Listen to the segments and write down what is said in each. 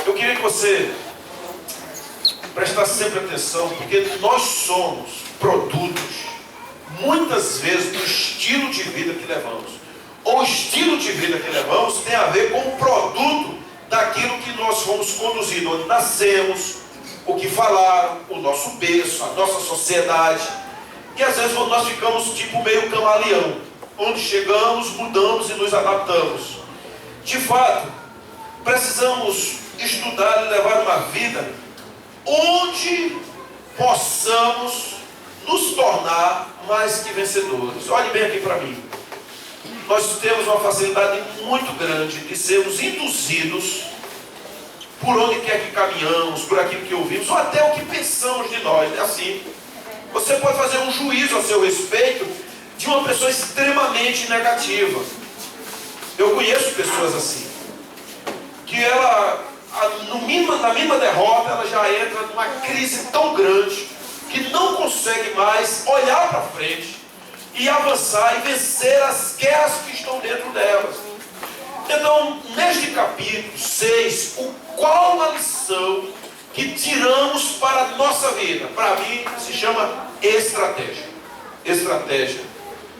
Eu queria que você prestasse sempre atenção, porque nós somos produtos, muitas vezes, do estilo de vida que levamos. Ou o estilo de vida que levamos tem a ver com o produto daquilo que nós fomos conduzidos, onde nascemos, o que falaram, o nosso berço, a nossa sociedade. E às vezes nós ficamos tipo meio camaleão, onde chegamos, mudamos e nos adaptamos. De fato, precisamos estudar e levar uma vida onde possamos nos tornar mais que vencedores. Olhe bem aqui para mim. Nós temos uma facilidade muito grande de sermos induzidos por onde quer que caminhamos, por aquilo que ouvimos, ou até o que pensamos de nós. É assim. Você pode fazer um juízo a seu respeito de uma pessoa extremamente negativa. Eu conheço pessoas assim, que ela, na mínima derrota, ela já entra numa crise tão grande que não consegue mais olhar para frente e avançar e vencer as guerras que estão dentro delas. Então, neste capítulo 6, qual a lição que tiramos para a nossa vida? Para mim, se chama estratégia. Estratégia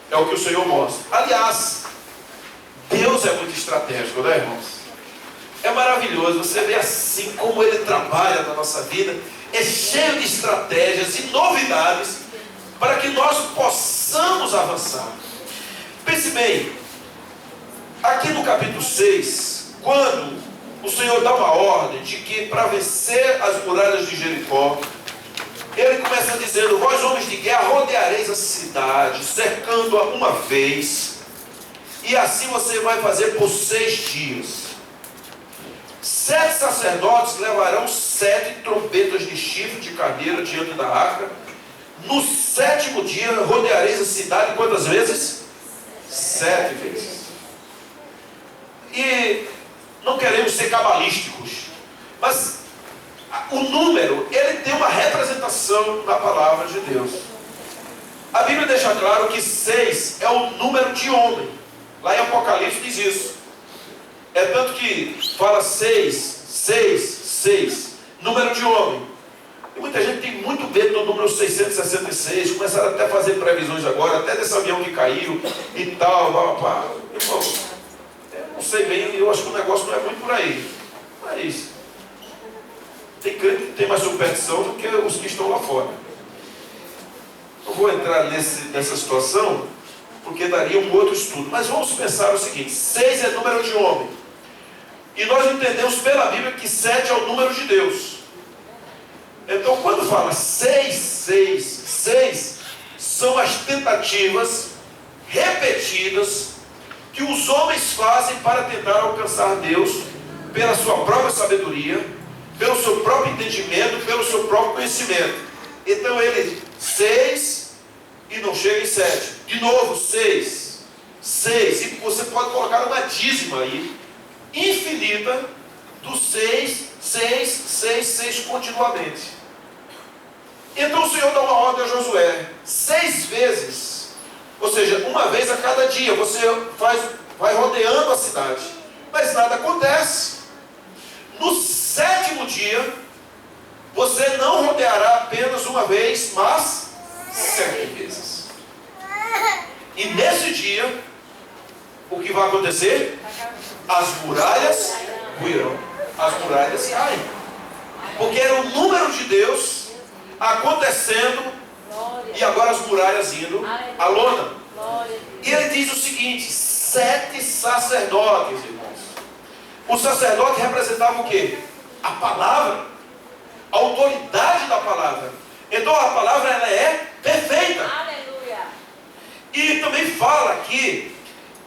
é o que o Senhor mostra. Aliás, Deus é muito estratégico, né, irmãos? É maravilhoso, você vê assim como Ele trabalha na nossa vida. É cheio de estratégias e novidades para que nós possamos avançar. Pense bem, aqui no capítulo 6, quando o Senhor dá uma ordem de que para vencer as muralhas de Jericó, Ele começa dizendo: vós homens de guerra rodeareis a cidade, cercando-a uma vez, e assim você vai fazer por 6 dias. 7 sacerdotes levarão 7 trombetas de chifre de carneiro diante da arca. No 7º dia rodeareis a cidade quantas vezes? 7 vezes. E não queremos ser cabalísticos, mas o número, ele tem uma representação na palavra de Deus. A Bíblia deixa claro que 6 é o número de homem. Lá em Apocalipse diz isso. É tanto que fala 6, 6, 6, número de homem. E muita gente tem muito medo do número 666, começaram até a fazer previsões agora, até desse avião que caiu e tal. Irmão, eu não sei bem, eu acho que o negócio não é muito por aí. Mas tem crente que tem mais superstição do que os que estão lá fora. Não vou entrar nessa situação, porque daria um outro estudo. Mas vamos pensar o seguinte: 6 é número de homem. E nós entendemos pela Bíblia que 7 é o número de Deus. Então, quando fala 6, 6, 6, são as tentativas repetidas que os homens fazem para tentar alcançar Deus pela sua própria sabedoria, pelo seu próprio entendimento, pelo seu próprio conhecimento. Então ele 6 e não chega em 7. De novo 6, 6. E você pode colocar uma dízima aí, infinita, do 6, 6, 6, 6 continuamente. Então o Senhor dá uma ordem a Josué: 6 vezes, ou seja, uma vez a cada dia, você vai rodeando a cidade, mas nada acontece. No 7º dia, você não rodeará apenas uma vez, mas 7 vezes. E nesse dia, o que vai acontecer? As muralhas ruirão. As muralhas caem. Porque era o número de Deus acontecendo, e agora as muralhas indo à lona. E ele diz o seguinte: 7 sacerdotes, irmãos. O sacerdote representava o quê? A palavra, a autoridade da palavra. Então a palavra, ela é perfeita. Aleluia. E também fala aqui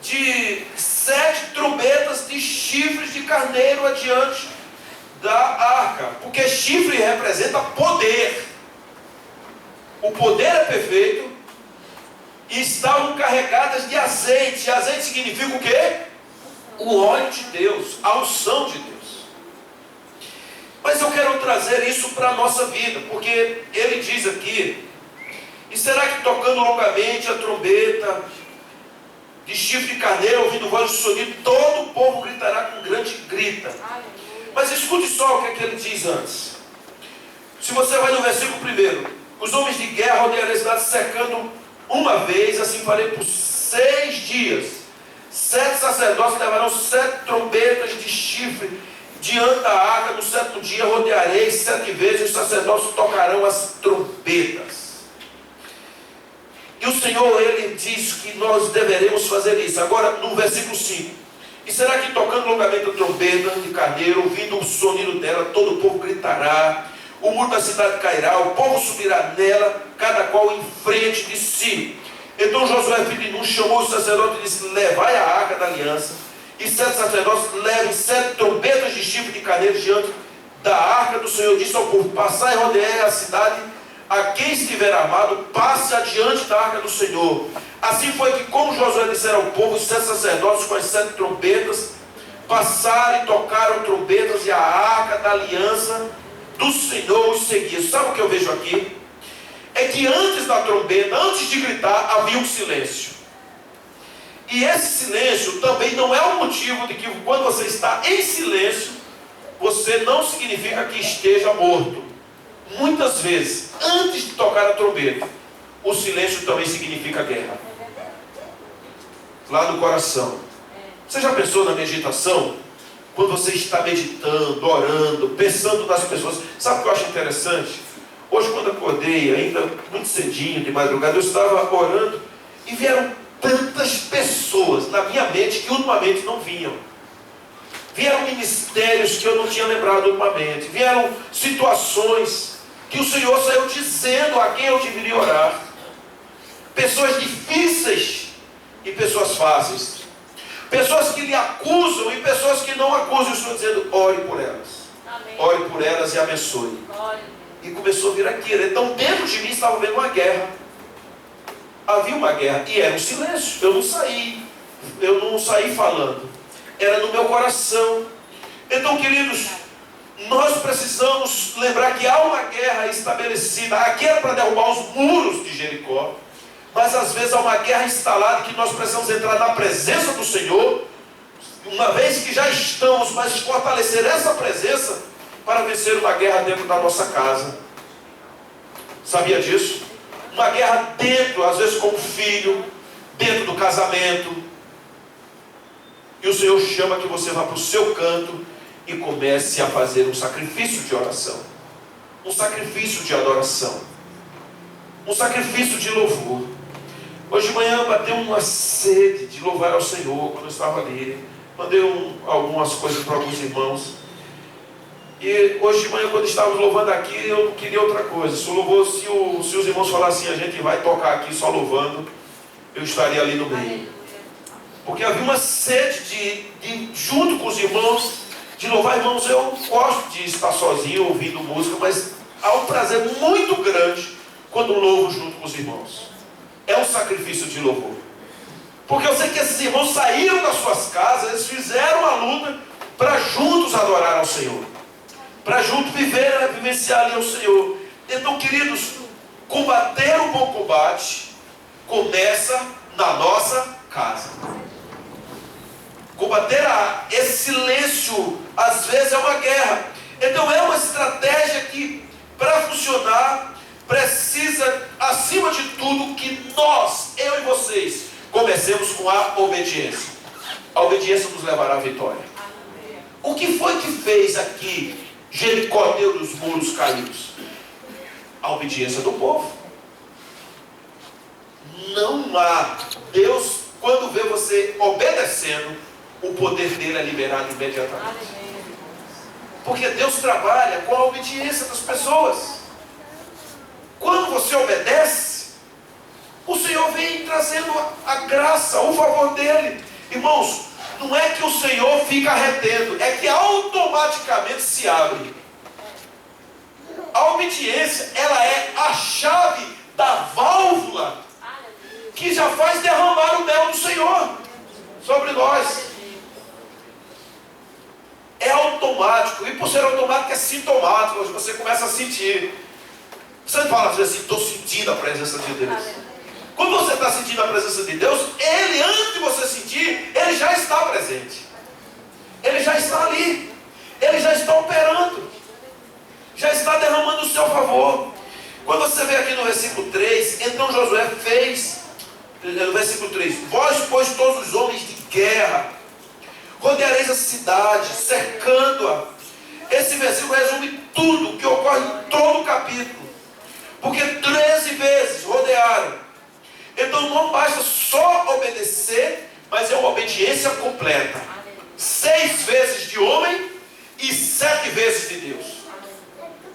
de 7 trombetas de chifres de carneiro adiante da arca, porque chifre representa poder. O poder é perfeito. E estavam carregadas de azeite. E azeite significa o quê? O óleo de Deus, a unção de Deus. Mas eu quero trazer isso para a nossa vida, porque ele diz aqui: e será que tocando longamente a trombeta de chifre de carneiro, ouvindo voz de sonido, todo o povo gritará com grande grita. Mas escute só o que ele diz antes. Se você vai no versículo 1, os homens de guerra rodearão a cidade cercando uma vez, assim farei por 6 dias. 7 sacerdotes levarão 7 trombetas de chifre diante da arca. No 7º dia rodearei 7 vezes, e os sacerdotes tocarão as trombetas. E o Senhor, ele diz que nós deveremos fazer isso. Agora, no versículo 5. E será que tocando longamente a trombeta de carneiro, ouvindo o sonido dela, todo o povo gritará, o muro da cidade cairá, o povo subirá nela, cada qual em frente de si. Então Josué, filho de Nun, chamou os sacerdotes e disse: levai a arca da aliança, e 7 sacerdotes levem 7 trombetas de chifre de carneiro diante da arca do Senhor. Disse ao povo: passai e rodeai a cidade, a quem estiver armado, passe adiante da arca do Senhor. Assim foi que, como Josué dissera ao povo, os 7 sacerdotes com as 7 trombetas passaram e tocaram trombetas, e a arca da aliança do Senhor os seguia. Sabe o que eu vejo aqui? É que antes da trombeta, antes de gritar, havia um silêncio. E esse silêncio também não é o motivo de que quando você está em silêncio, você não significa que esteja morto. Muitas vezes, antes de tocar a trombeta, o silêncio também significa guerra. Lá no coração. Você já pensou na meditação? Quando você está meditando, orando, pensando nas pessoas. Sabe o que eu acho interessante? Hoje, quando acordei, ainda muito cedinho, de madrugada, eu estava orando e vieram tantas pessoas na minha mente que ultimamente não vinham. Vieram ministérios que eu não tinha lembrado ultimamente. Vieram situações que o Senhor saiu dizendo a quem eu deveria orar. Pessoas difíceis e pessoas fáceis. Pessoas que lhe acusam e pessoas que não acusam. O Senhor dizendo: ore por elas. Amém. Ore por elas e abençoe. Ore. E começou a vir aquilo. Então dentro de mim estava vendo uma guerra. Havia uma guerra. E era um silêncio. Eu não saí falando. Era no meu coração. Então, queridos, nós precisamos lembrar que há uma guerra estabelecida. A guerra para derrubar os muros de Jericó. Mas às vezes há uma guerra instalada que nós precisamos entrar na presença do Senhor, uma vez que já estamos, mas fortalecer essa presença para vencer uma guerra dentro da nossa casa. Sabia disso? Uma guerra dentro, às vezes com o filho, dentro do casamento. E o Senhor chama que você vá para o seu canto e comece a fazer um sacrifício de oração, um sacrifício de adoração, um sacrifício de louvor. Hoje de manhã bateu uma sede de louvar ao Senhor. Quando eu estava ali, mandei algumas coisas para alguns irmãos. E hoje de manhã, quando estávamos louvando aqui, eu não queria outra coisa. Se os irmãos falassem: a gente vai tocar aqui só louvando, eu estaria ali no meio. Porque havia uma sede junto com os irmãos, de louvar. Irmãos, eu gosto de estar sozinho ouvindo música, mas há um prazer muito grande quando louvo junto com os irmãos. É um sacrifício de louvor. Porque eu sei que esses irmãos saíram das suas casas, eles fizeram uma luta para juntos adorar ao Senhor, para juntos vivenciar ali ao Senhor. Então, queridos, combater o bom combate começa na nossa casa. Combater esse silêncio, às vezes, é uma guerra. Então é uma estratégia que, para funcionar, precisa, acima de tudo, que nós, eu e vocês, comecemos com a obediência. A obediência nos levará à vitória. O que foi que fez aqui Jericó ter os muros caídos? A obediência do povo. Não há. Deus, quando vê você obedecendo, o poder dele é liberado imediatamente. Porque Deus trabalha com a obediência das pessoas. Quando você obedece, o Senhor vem trazendo a graça, o favor dele. Irmãos, não é que o Senhor fica retendo, é que automaticamente se abre. A obediência, ela é a chave da válvula que já faz derramar o mel do Senhor sobre nós. É automático, e por ser automático é sintomático. Você começa a sentir. Você fala às vezes assim: estou sentindo a presença de Deus. Quando você está sentindo a presença de Deus, Ele, antes de você sentir, Ele já está presente. Ele já está ali. Ele já já está operando, já está derramando o seu favor. Quando você vê aqui no versículo 3, então Josué fez, no versículo 3, vós, pois, todos os homens de guerra, rodeareis a cidade, cercando-a. Esse versículo resume tudo que ocorre em todo o capítulo, porque 13 vezes rodearam. Então não basta só obedecer, mas é uma obediência completa. 6 vezes de homem e 7 vezes de Deus.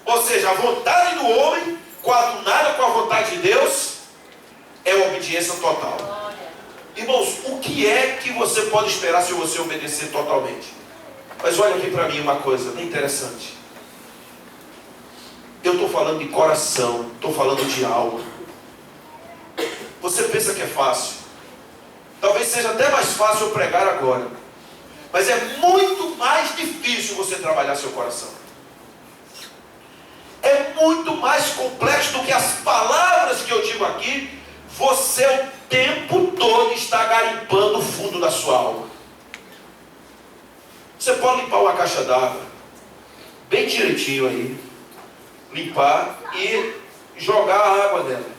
Ou seja, a vontade do homem coadunada com a vontade de Deus é a obediência total. Irmãos, o que é que você pode esperar se você obedecer totalmente? Mas olha aqui para mim uma coisa bem interessante. Eu estou falando de coração, estou falando de alma. Você pensa que é fácil? Talvez seja até mais fácil eu pregar agora, mas é muito mais difícil você trabalhar seu coração. É muito mais complexo do que as palavras que eu digo aqui. Você o tempo todo está garimpando o fundo da sua alma. Você pode limpar uma caixa d'água bem direitinho aí, limpar e jogar a água dela.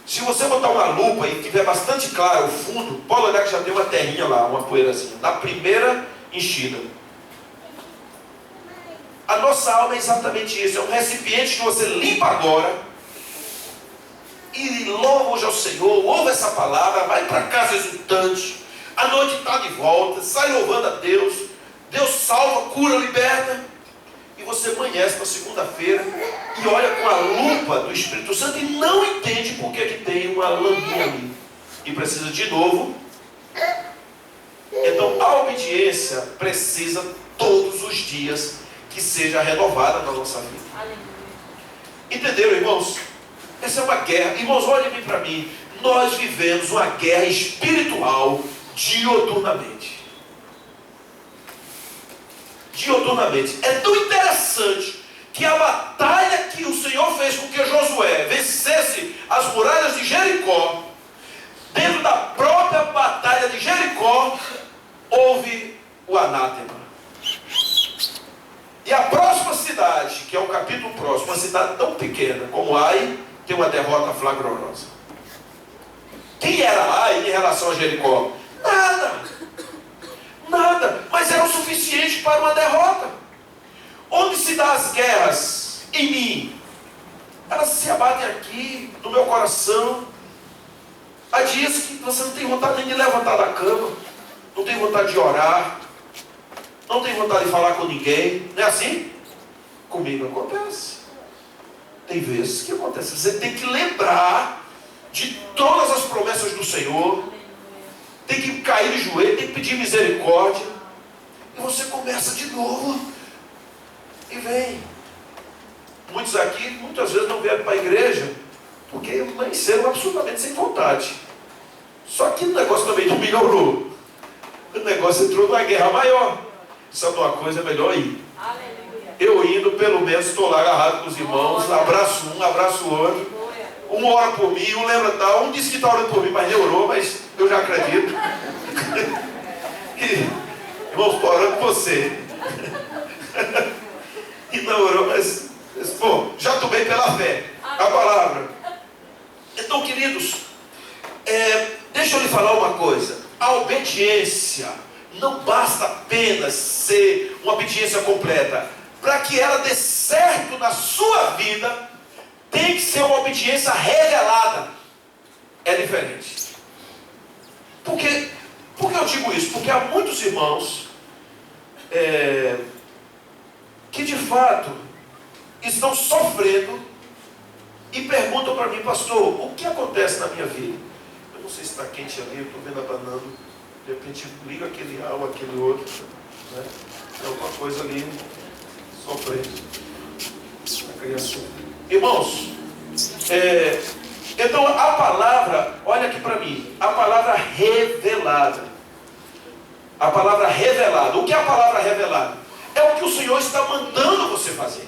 Se você botar uma lupa e tiver bastante claro o fundo, pode olhar que já tem uma terrinha lá, uma poeirazinha, na primeira enchida. A nossa alma é exatamente isso, é um recipiente que você limpa agora e louva hoje ao Senhor, ouve essa palavra, vai para casa exultante, à noite está de volta, sai louvando a Deus, Deus salva, cura, liberta, e você amanhece na segunda-feira e olha com a lupa do Espírito Santo e não entende por que tem uma lambinha ali e precisa de novo. Então a obediência precisa todos os dias que seja renovada na nossa vida. Entenderam, irmãos? Essa é uma guerra. Irmãos, olhem bem para mim. Nós vivemos uma guerra espiritual dioturnamente. Dioturnamente. É tão interessante que a batalha que o Senhor fez com que Josué vencesse as muralhas de Jericó, dentro da própria batalha de Jericó, houve o anátema. E a próxima cidade, que é o capítulo próximo, uma cidade tão pequena como Ai, tem uma derrota flagrosa. Quem era Ai em relação a Jericó? Nada, mas era o suficiente para uma derrota. Onde se dá as guerras? Em mim. Elas se abatem aqui, no meu coração. Há dias que você não tem vontade nem de levantar da cama, não tem vontade de orar, não tem vontade de falar com ninguém. Não é assim? Comigo acontece. Tem vezes que acontece. Você tem que lembrar de todas as promessas do Senhor, tem que cair de joelho, tem que pedir misericórdia, e você começa de novo e vem. Muitos aqui muitas vezes não vieram para a igreja porque amanheceram absolutamente sem vontade. Só que o negócio também não melhorou. O negócio entrou numa guerra maior. Sabe uma coisa? É melhor ir. Eu indo, pelo menos estou lá agarrado com os irmãos, abraço um, abraço o outro. Um ora por mim, um lembra tal, um disse que está orando por mim, mas nem orou, mas eu já acredito. Irmãos, estou orando por você. E não orou, mas bom, já estou bem pela fé. A palavra. Então, queridos, deixa eu lhe falar uma coisa. A obediência não basta apenas ser uma obediência completa. Para que ela dê certo na sua vida, tem que ser uma obediência revelada. É diferente. Por que eu digo isso? Porque há muitos irmãos que de fato estão sofrendo e perguntam para mim: pastor, o que acontece na minha vida? Eu não sei se está quente ali, eu estou vendo abanando. De repente liga aquele algo, aquele outro, né? Tem alguma coisa ali sofrendo. A criação. Irmãos, então a palavra, olha aqui para mim, a palavra revelada. A palavra revelada. O que é a palavra revelada? É o que o Senhor está mandando você fazer.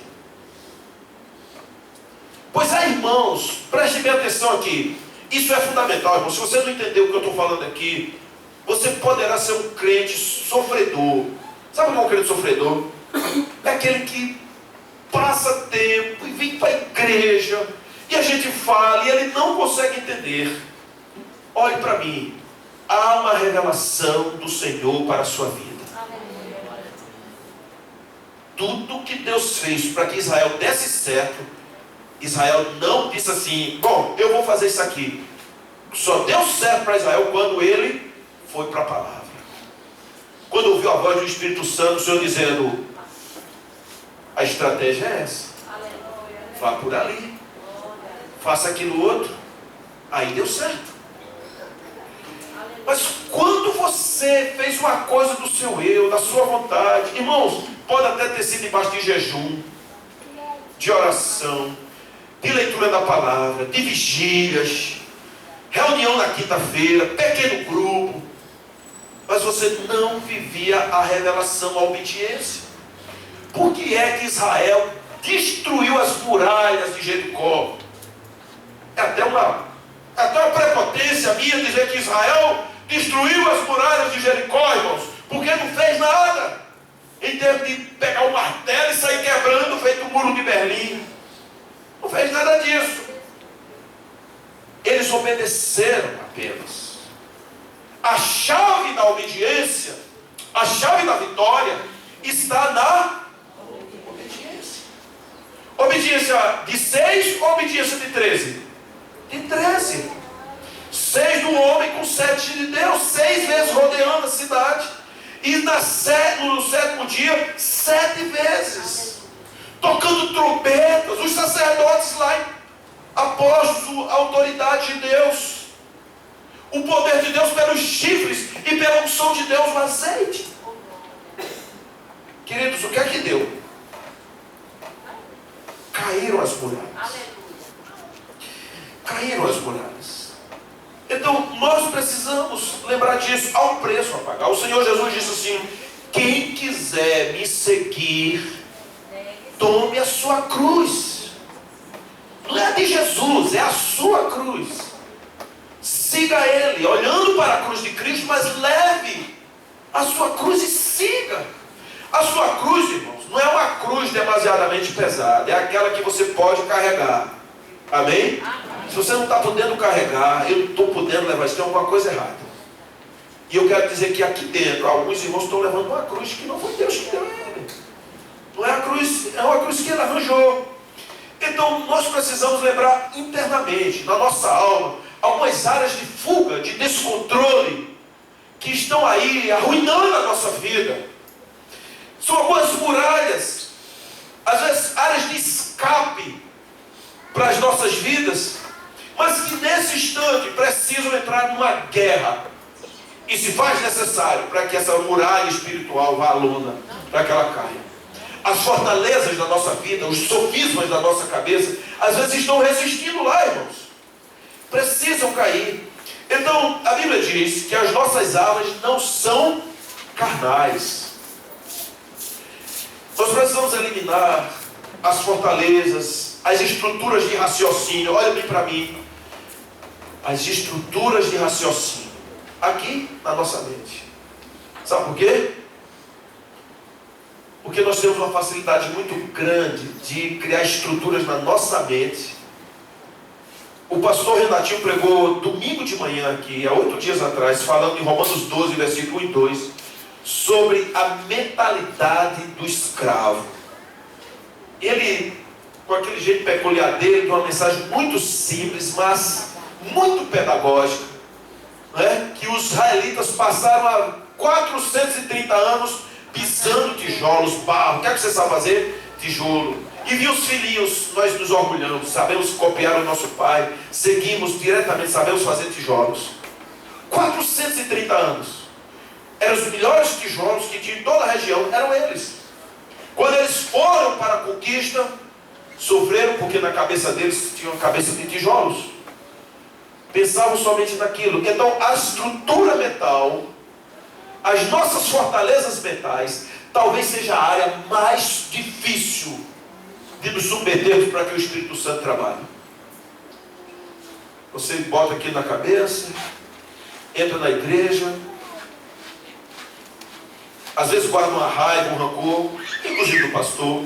Pois é, irmãos, preste bem atenção aqui. Isso é fundamental, irmão. Se você não entendeu o que eu estou falando aqui, você poderá ser um crente sofredor. Sabe o que é um crente sofredor? aquele que passa tempo e vem para a igreja, e a gente fala, e ele não consegue entender. Olhe para mim, há uma revelação do Senhor para a sua vida. Tudo que Deus fez para que Israel desse certo, Israel não disse assim, bom, eu vou fazer isso aqui. Só deu certo para Israel quando ele foi para a palavra. Quando ouviu a voz do Espírito Santo, o Senhor dizendo, a estratégia é essa. Vá por ali. Faça aquilo outro. Aí deu certo. Mas quando você fez uma coisa do seu eu, da sua vontade, irmãos, pode até ter sido debaixo de jejum, de oração, de leitura da palavra, de vigílias, reunião na quinta-feira, pequeno grupo, mas você não vivia a revelação, a obediência. Por que é que Israel destruiu as muralhas de Jericó? É até uma prepotência minha dizer que Israel destruiu as muralhas de Jericó, irmãos, porque não fez nada em termos de pegar o martelo e sair quebrando, feito o muro de Berlim. Não fez nada disso. Eles obedeceram apenas. A chave da obediência, a chave da vitória está na obediência. Obediência de 6 ou obediência de 13? De 13. 6 do homem com 7 de Deus, 6 vezes rodeando a cidade. E no 7º dia, 7 vezes. Tocando trombetas, os sacerdotes lá apóstolos, a autoridade de Deus. O poder de Deus pelos chifres e pela unção de Deus no azeite. Queridos, o que é que deu? Caíram as muralhas. Caíram as muralhas. Então, nós precisamos lembrar disso. Há um preço a pagar. O Senhor Jesus disse assim, quem quiser me seguir, tome a sua cruz. Não é a de Jesus, é a sua cruz. Siga Ele, olhando para a cruz de Cristo, mas leve a sua cruz e siga. A sua cruz, irmãos, não é uma cruz demasiadamente pesada, é aquela que você pode carregar. Amém? Se você não está podendo carregar, eu estou podendo levar, isso tem alguma coisa errada. E eu quero dizer que aqui dentro, alguns irmãos estão levando uma cruz que não foi Deus que deu a ele. Não é a cruz, é uma cruz que ele arranjou. Então nós precisamos lembrar internamente, na nossa alma, algumas áreas de fuga, de descontrole, que estão aí arruinando a nossa vida. São algumas muralhas, às vezes áreas de escape para as nossas vidas, mas que nesse instante precisam entrar numa guerra. E se faz necessário para que essa muralha espiritual vá à lona, para que ela caia. As fortalezas da nossa vida, os sofismas da nossa cabeça, às vezes estão resistindo lá, irmãos. Precisam cair. Então, a Bíblia diz que as nossas almas não são carnais. Nós precisamos eliminar as fortalezas, as estruturas de raciocínio. Olha bem para mim. As estruturas de raciocínio. Aqui na nossa mente. Sabe por quê? Porque nós temos uma facilidade muito grande de criar estruturas na nossa mente. O pastor Renatinho pregou domingo de manhã aqui, há 8 dias atrás, falando em Romanos 12, versículo 1 e 2, sobre a mentalidade do escravo. Ele, com aquele jeito peculiar dele, deu uma mensagem muito simples, mas muito pedagógica, né? Que os israelitas passaram há 430 anos pisando tijolos, barro. O que é que você sabe fazer? Tijolo. E viu os filhinhos, nós nos orgulhamos, sabemos copiar o nosso pai, seguimos diretamente, sabemos fazer tijolos. 430 anos. Eram os melhores tijolos que tinha em toda a região, eram eles. Quando eles foram para a conquista, sofreram porque na cabeça deles tinha uma cabeça de tijolos. Pensavam somente naquilo. Então a estrutura mental, as nossas fortalezas mentais, talvez seja a área mais difícil de nos submetermos para que o Espírito Santo trabalhe. Você bota aqui na cabeça, entra na igreja, Às vezes guarda uma raiva, um rancor, inclusive do pastor.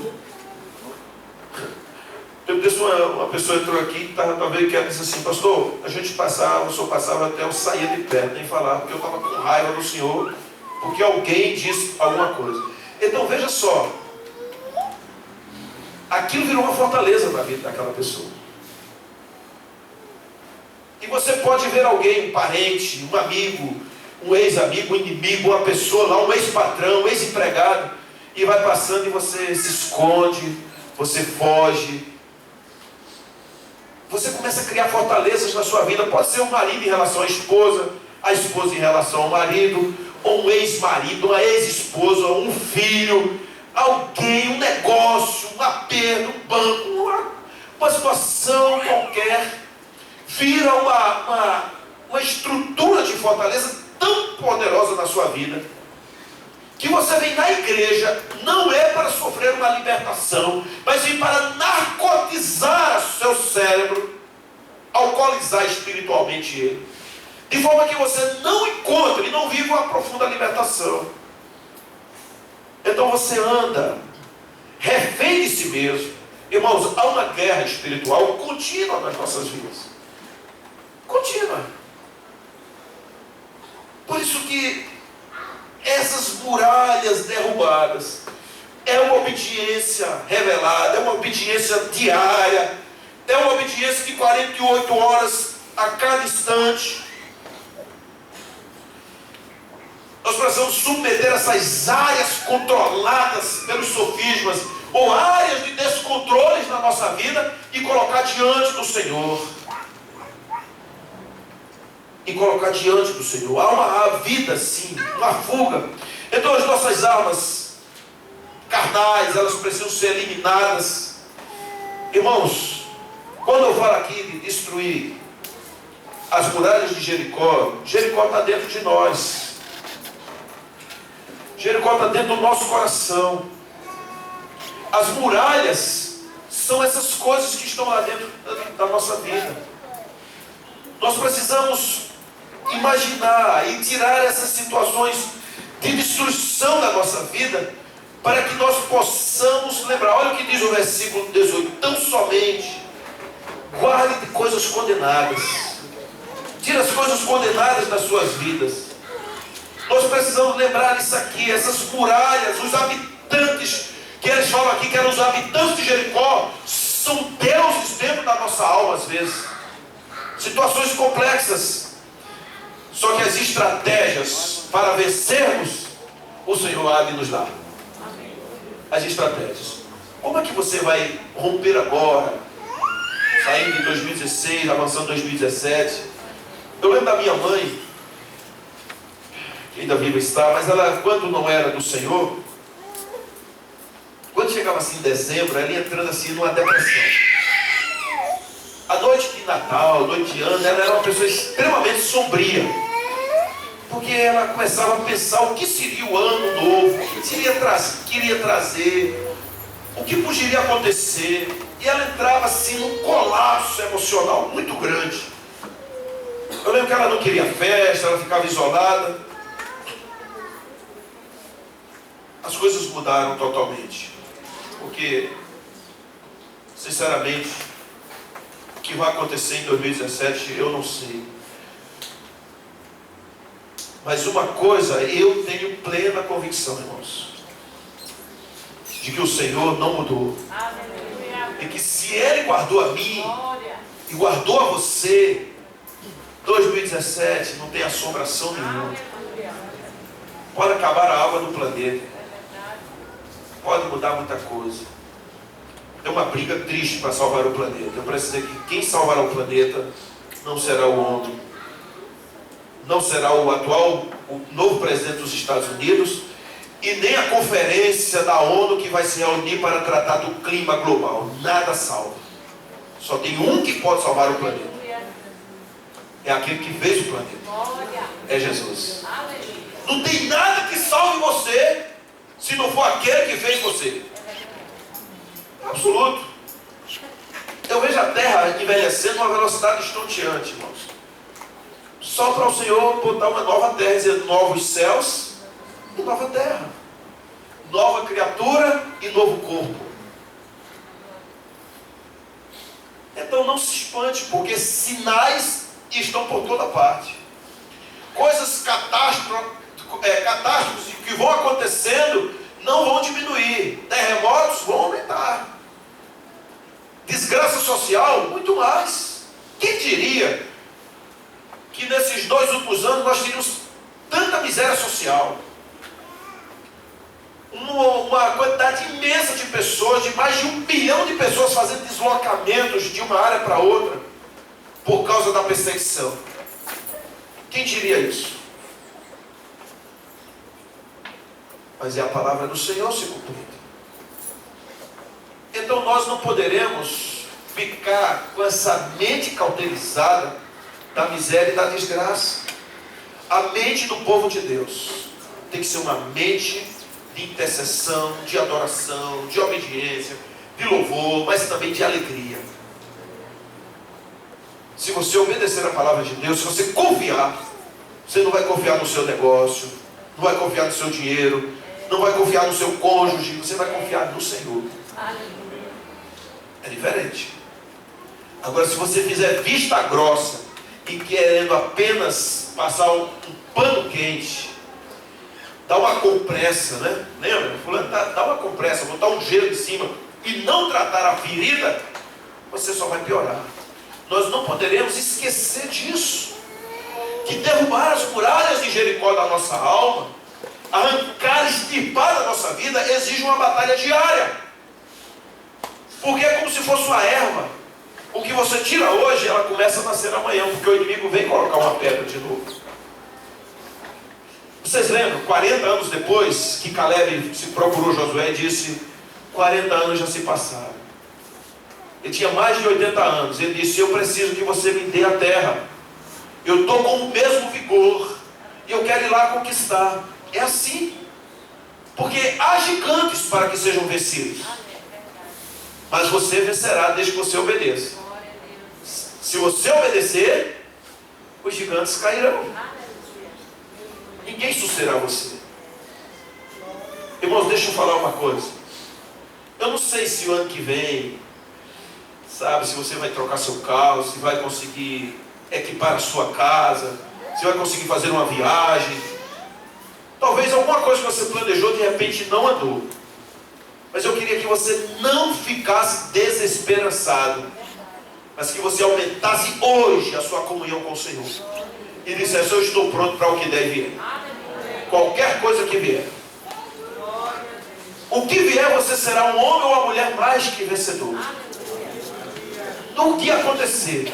Uma pessoa entrou aqui e estava vendo que ela disse assim: pastor, a gente passava, o senhor passava até eu saía de perto, nem falar, porque eu estava com raiva do senhor, porque alguém disse alguma coisa. Então veja só, aquilo virou uma fortaleza na vida daquela pessoa. E você pode ver alguém, um parente, um amigo, um ex-amigo, um inimigo, uma pessoa lá, um ex-patrão, um ex-empregado, e vai passando e você se esconde, você foge. Você começa a criar fortalezas na sua vida. Pode ser um marido em relação à esposa, a esposa em relação ao marido, ou um ex-marido, uma ex-esposa, um filho, alguém, um negócio, um aperto, um banco, uma situação qualquer, vira uma estrutura de fortaleza tão poderosa na sua vida, que você vem na igreja, não é para sofrer uma libertação, mas vem para narcotizar o seu cérebro, alcoolizar espiritualmente ele, de forma que você não encontre e não viva uma profunda libertação. Então você anda refém de si mesmo. Irmãos, há uma guerra espiritual contínua nas nossas vidas. Contínua. Por isso que essas muralhas derrubadas é uma obediência revelada, é uma obediência diária, é uma obediência de 48 horas a cada instante. Nós precisamos submeter essas áreas controladas pelos sofismas, ou áreas de descontroles na nossa vida, e colocar diante do Senhor. E colocar diante do Senhor. Há uma vida, sim, uma fuga. Então as nossas almas carnais, elas precisam ser eliminadas. Irmãos, quando eu falo aqui de destruir as muralhas de Jericó, Jericó está dentro de nós. Jericó está dentro do nosso coração. As muralhas são essas coisas que estão lá dentro da nossa vida. Nós precisamos imaginar e tirar essas situações de destruição da nossa vida, para que nós possamos lembrar. Olha o que diz o versículo 18: tão somente guarde de coisas condenadas. Tira as coisas condenadas das suas vidas. Nós precisamos lembrar isso aqui, essas muralhas, os habitantes, que eles falam aqui que eram os habitantes de Jericó, são deuses dentro da nossa alma às vezes. Situações complexas. Só que as estratégias para vencermos, o Senhor há de nos dar. As estratégias. Como é que você vai romper agora, saindo em 2016, avançando em 2017? Eu lembro da minha mãe, que ainda viva está, mas ela, quando não era do Senhor, quando chegava assim em dezembro, ela ia entrando assim numa depressão. A noite de Natal, a noite de ano, ela era uma pessoa extremamente sombria, porque ela começava a pensar o que seria o ano novo, o que queria trazer, o que poderia acontecer, e ela entrava assim num colapso emocional muito grande. Eu lembro que ela não queria festa, ela ficava isolada. As coisas mudaram totalmente, porque, sinceramente, o que vai acontecer em 2017 eu não sei. Mas uma coisa eu tenho plena convicção, irmãos, de que o Senhor não mudou. E que se Ele guardou a mim e guardou a você, 2017 não tem assombração nenhuma. Pode acabar a água do planeta, pode mudar muita coisa. É uma briga triste para salvar o planeta. Eu preciso dizer que quem salvará o planeta não será o homem, não será o novo presidente dos Estados Unidos, e nem a conferência da ONU que vai se reunir para tratar do clima global. Nada salva. Só tem um que pode salvar o planeta. É aquele que fez o planeta. É Jesus. Não tem nada que salve você se não for aquele que fez você. Absoluto. Eu vejo a terra envelhecendo a uma velocidade estonteante, irmãos. Só para o Senhor botar uma nova terra, dizer novos céus e nova terra. nova criatura e novo corpo. Então não se espante, porque sinais estão por toda parte. Coisas catástrofes que vão acontecendo não vão diminuir. Terremotos vão aumentar. Desgraça social, muito mais. Quem diria que nesses 2 últimos anos nós teríamos tanta miséria social? Uma quantidade imensa de pessoas, de mais de 1 bilhão de pessoas fazendo deslocamentos de uma área para outra por causa da perseguição. Quem diria isso? Mas é a palavra do Senhor se cumprindo. Então nós não poderemos ficar com essa mente cauterizada da miséria e da desgraça. A mente do povo de Deus tem que ser uma mente de intercessão, de adoração, de obediência, de louvor, mas também de alegria. Se você obedecer a palavra de Deus, se você confiar, você não vai confiar no seu negócio, não vai confiar no seu dinheiro, não vai confiar no seu cônjuge, você vai confiar no Senhor. É diferente. Agora, se você fizer vista grossa e querendo apenas passar um pano quente, dá uma compressa, né? Lembra? Fulano, dá uma compressa, botar um gelo em cima e não tratar a ferida, você só vai piorar. Nós não poderemos esquecer disso. Que derrubar as muralhas de Jericó da nossa alma, arrancar, extirpar da nossa vida, exige uma batalha diária. Porque é como se fosse uma erva. O que você tira hoje, ela começa a nascer amanhã, porque o inimigo vem colocar uma pedra de novo. Vocês lembram, 40 anos depois que Caleb se procurou Josué e disse, 40 anos já se passaram. Ele tinha mais de 80 anos. Ele disse, eu preciso que você me dê a terra. Eu estou com o mesmo vigor. E eu quero ir lá conquistar. É assim. Porque há gigantes para que sejam vencidos. Mas você vencerá desde que você obedeça. Se você obedecer, os gigantes cairão. Ninguém susterá você. Irmãos, deixa eu falar uma coisa. Eu não sei se o ano que vem, sabe, se você vai trocar seu carro, se vai conseguir equipar a sua casa, se vai conseguir fazer uma viagem. Talvez alguma coisa que você planejou de repente não andou. Mas eu queria que você não ficasse desesperançado, mas que você aumentasse hoje a sua comunhão com o Senhor. E dissesse, eu estou pronto para o que deve vir. Qualquer coisa que vier. O que vier, você será um homem ou uma mulher mais que vencedor. Do que acontecer.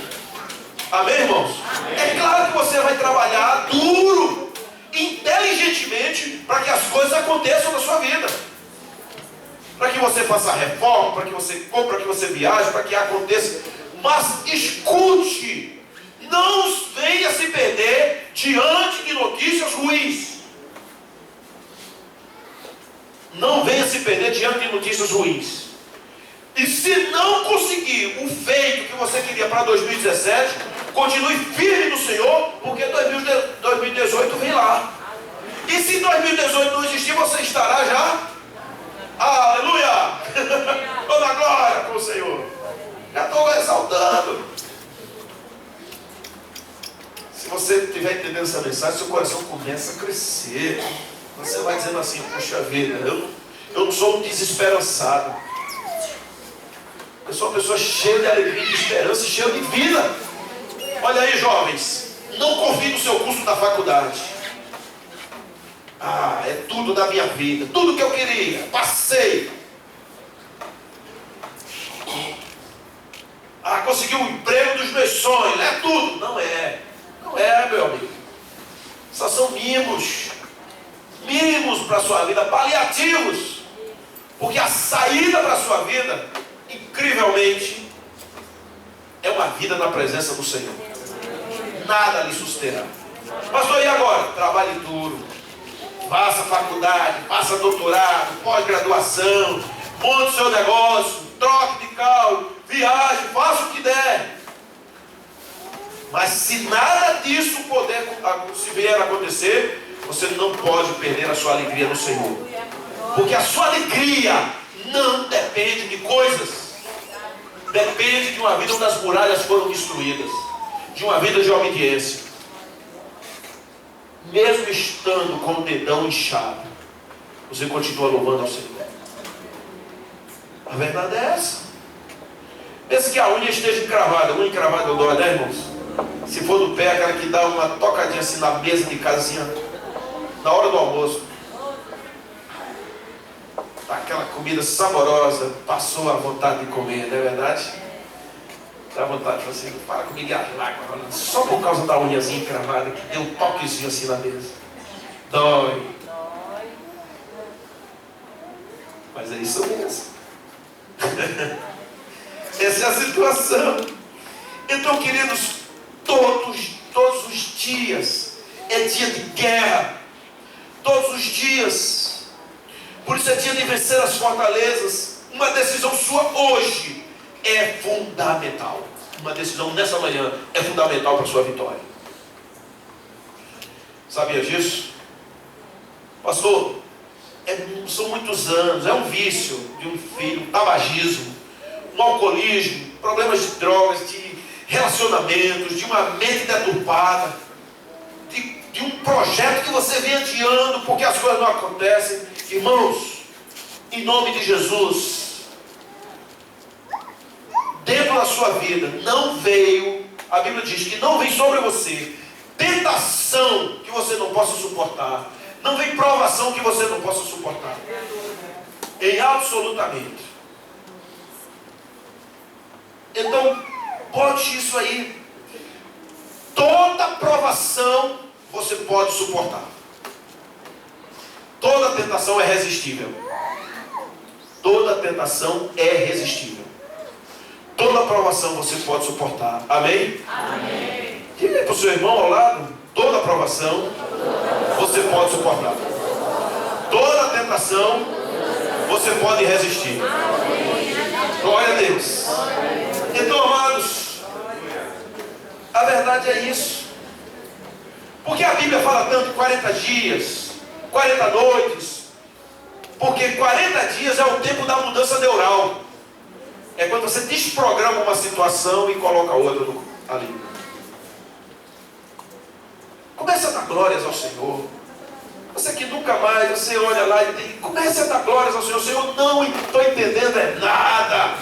Amém, irmãos? Amém. É claro que você vai trabalhar duro, inteligentemente, para que as coisas aconteçam na sua vida. Para que você faça reforma, para que você compre, para que você viaje, para que aconteça. Mas escute. Não venha se perder diante de notícias ruins. Não venha se perder diante de notícias ruins. E se não conseguir o feito que você queria para 2017, continue firme no Senhor, porque 2018 vem lá. E se 2018 não existir, você estará já. Aleluia! Toda glória com o Senhor. Já estou exaltando. Se você estiver entendendo essa mensagem, seu coração começa a crescer. Você vai dizendo assim, puxa vida, eu não sou um desesperançado. Eu sou uma pessoa cheia de alegria, de esperança, cheia de vida. Olha aí, jovens, não confie no seu curso da faculdade. Ah, é tudo da minha vida, tudo que eu queria, passei. Ah, consegui o emprego dos meus sonhos, é tudo. Não é, meu amigo. Só são mimos para a sua vida, paliativos. Porque a saída para a sua vida, incrivelmente, é uma vida na presença do Senhor. Nada lhe susterá. Pastor, e agora? Trabalhe duro. Faça faculdade, faça doutorado, pós-graduação, monte seu negócio, troque de carro, viaje, faça o que der. Mas se nada disso se vier a acontecer, você não pode perder a sua alegria no Senhor. Porque a sua alegria não depende de coisas. Depende de uma vida onde as muralhas foram destruídas. De uma vida de obediência. Mesmo estando com o dedão inchado, você continua louvando ao Senhor. A verdade é essa. Pense que a unha esteja encravada. Unha encravada eu dou, né, irmãos? Se for do pé, aquela que dá uma tocadinha assim na mesa de casa, assim, ó, na hora do almoço. Aquela comida saborosa, passou a vontade de comer, não é verdade? Dá vontade de você, para comigo as lágrimas, só por causa da unhazinha encravada, que deu um toquezinho assim na mesa. Dói. Mas é isso mesmo. Essa é a situação. Então, queridos, todos os dias é dia de guerra. Todos os dias. Por isso é dia de vencer as fortalezas. Uma decisão sua hoje é fundamental. Uma decisão nessa manhã é fundamental para a sua vitória. Sabia disso? Pastor, são muitos anos, é um vício de um filho, um tabagismo, um alcoolismo, problemas de drogas, de relacionamentos, de uma mente deturpada, de um projeto que você vem adiando porque as coisas não acontecem. Irmãos, em nome de Jesus, dentro da sua vida não veio, a Bíblia diz que não vem sobre você tentação que você não possa suportar, não vem provação que você não possa suportar, em absolutamente. Então bote isso aí. Toda provação você pode suportar. Toda tentação é resistível. Toda tentação é resistível. Toda provação você pode suportar. Amém? Amém. Diga para o seu irmão ao lado: toda provação você pode suportar. Toda tentação você pode resistir. Glória a Deus. Então, amados, a verdade é isso. Porque a Bíblia fala tanto 40 dias, 40 noites, porque 40 dias é o tempo da mudança neural. É quando você desprograma uma situação e coloca outra ali. Comece a dar glórias ao Senhor. Você que nunca mais, você olha lá e comece a dar glórias ao Senhor. Senhor, não estou entendendo é nada,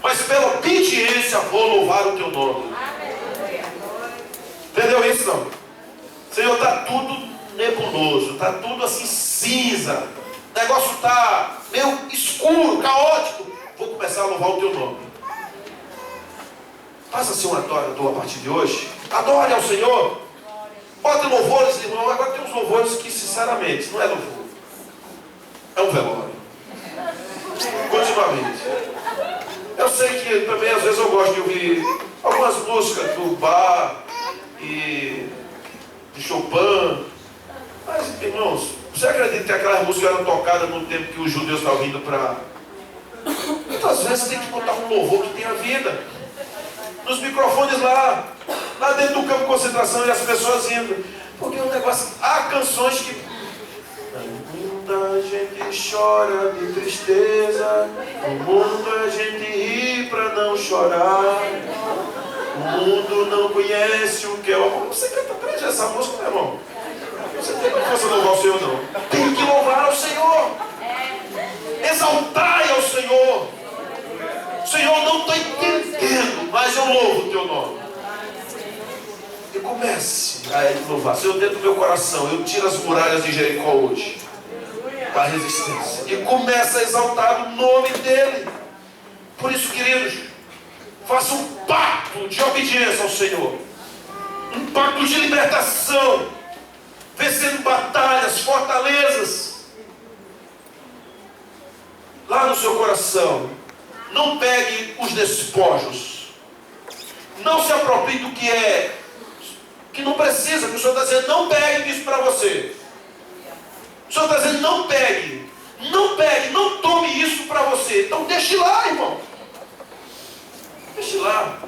mas pela obediência vou louvar o teu nome. Entendeu isso não? Senhor, está tudo nebuloso, está tudo assim cinza, o negócio está meio escuro, caótico. Vou começar a louvar o teu nome. Faça-se um adorador a partir de hoje. Adore ao Senhor. Bote louvores, irmão. Agora tem uns louvores que, sinceramente, não é louvor, é um velório. Continuamente. Eu sei que também às vezes eu gosto de ouvir algumas músicas do Bach e de Chopin. Mas, irmãos, você acredita que aquelas músicas eram tocadas no tempo que os judeus estavam vindo para... Muitas vezes tem que botar um louvor que tenha vida. Nos microfones lá dentro do campo de concentração, e as pessoas indo. Porque o negócio... Há canções que... Muita gente chora de tristeza, no mundo a gente ri para não chorar. O mundo não conhece o que é o amor. Você canta 3 vezes essa música, meu irmão? Você não tem força de louvar o Senhor, não. Tem que louvar ao Senhor. Exaltai ao Senhor. Senhor, não estou entendendo, mas eu louvo o teu nome. E comece a louvar. Senhor, dentro do meu coração, eu tiro as muralhas de Jericó hoje, da resistência, e começa a exaltar o nome dele. Por isso, queridos, faça um pacto de obediência ao Senhor, um pacto de libertação, vencendo batalhas, fortalezas lá no seu coração. Não pegue os despojos, não se aproprie do que não precisa, que o Senhor está dizendo: não pegue isso para você. O Senhor está dizendo: não pegue, não tome isso para você. Então deixe lá, irmão, deixe lá.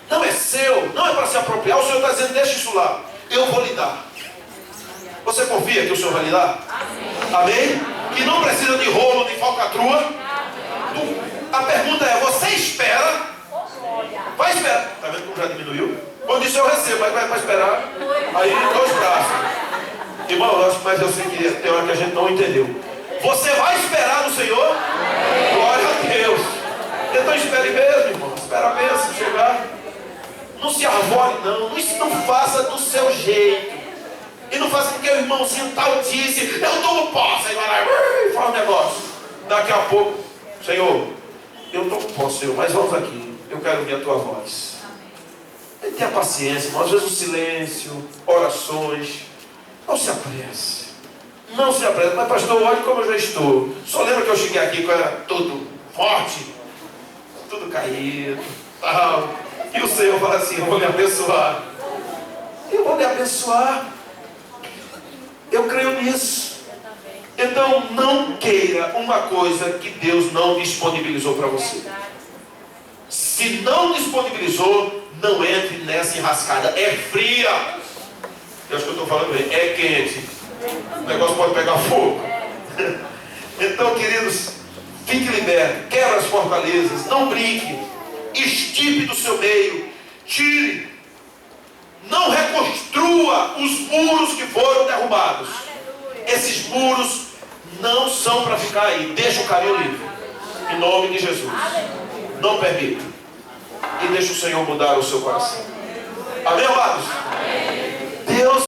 Não é seu, não é para se apropriar. O Senhor está dizendo: deixe isso lá, eu vou lhe dar. Você confia que o Senhor vai lhe dar? Amém? que não precisa de rolo, de falcatrua. A pergunta é, você espera? Vai esperar. Está vendo como já diminuiu? Quando disse eu recebo, mas vai para esperar. Aí 2 braços. Irmão, mas eu sei que tem hora que a gente não entendeu. Você vai esperar no Senhor? Glória a Deus. Então espere mesmo, irmão. Espera mesmo chegar. Não se arvore não. Não faça do seu jeito. E não faça porque o irmãozinho tal disse, eu tomo posse. Aí vai lá e fala um negócio. Daqui a pouco, Senhor, eu tomo posse, Senhor, mas vamos aqui. Eu quero ouvir a tua voz. Tenha paciência, irmão. Às vezes o silêncio, orações. Não se apresse. Não se apresse. Mas pastor, olha como eu já estou. Só lembra que eu cheguei aqui com tudo forte, tudo caído, tal. E o Senhor fala assim, eu vou lhe abençoar. Eu vou lhe abençoar. Eu creio nisso. Então não queira uma coisa que Deus não disponibilizou para você. Se não disponibilizou, não entre nessa enrascada. É fria. Eu acho que eu estou falando bem. É quente. O negócio pode pegar fogo. Então, queridos, fique liberto. Quebra as fortalezas. Não brinque. Estipe do seu meio. Tire. Não reconstrua os muros que foram derrubados. Esses muros não são para ficar aí. Deixa o caminho livre. Em nome de Jesus. Não permita. E deixa o Senhor mudar o seu coração. Amém, amados?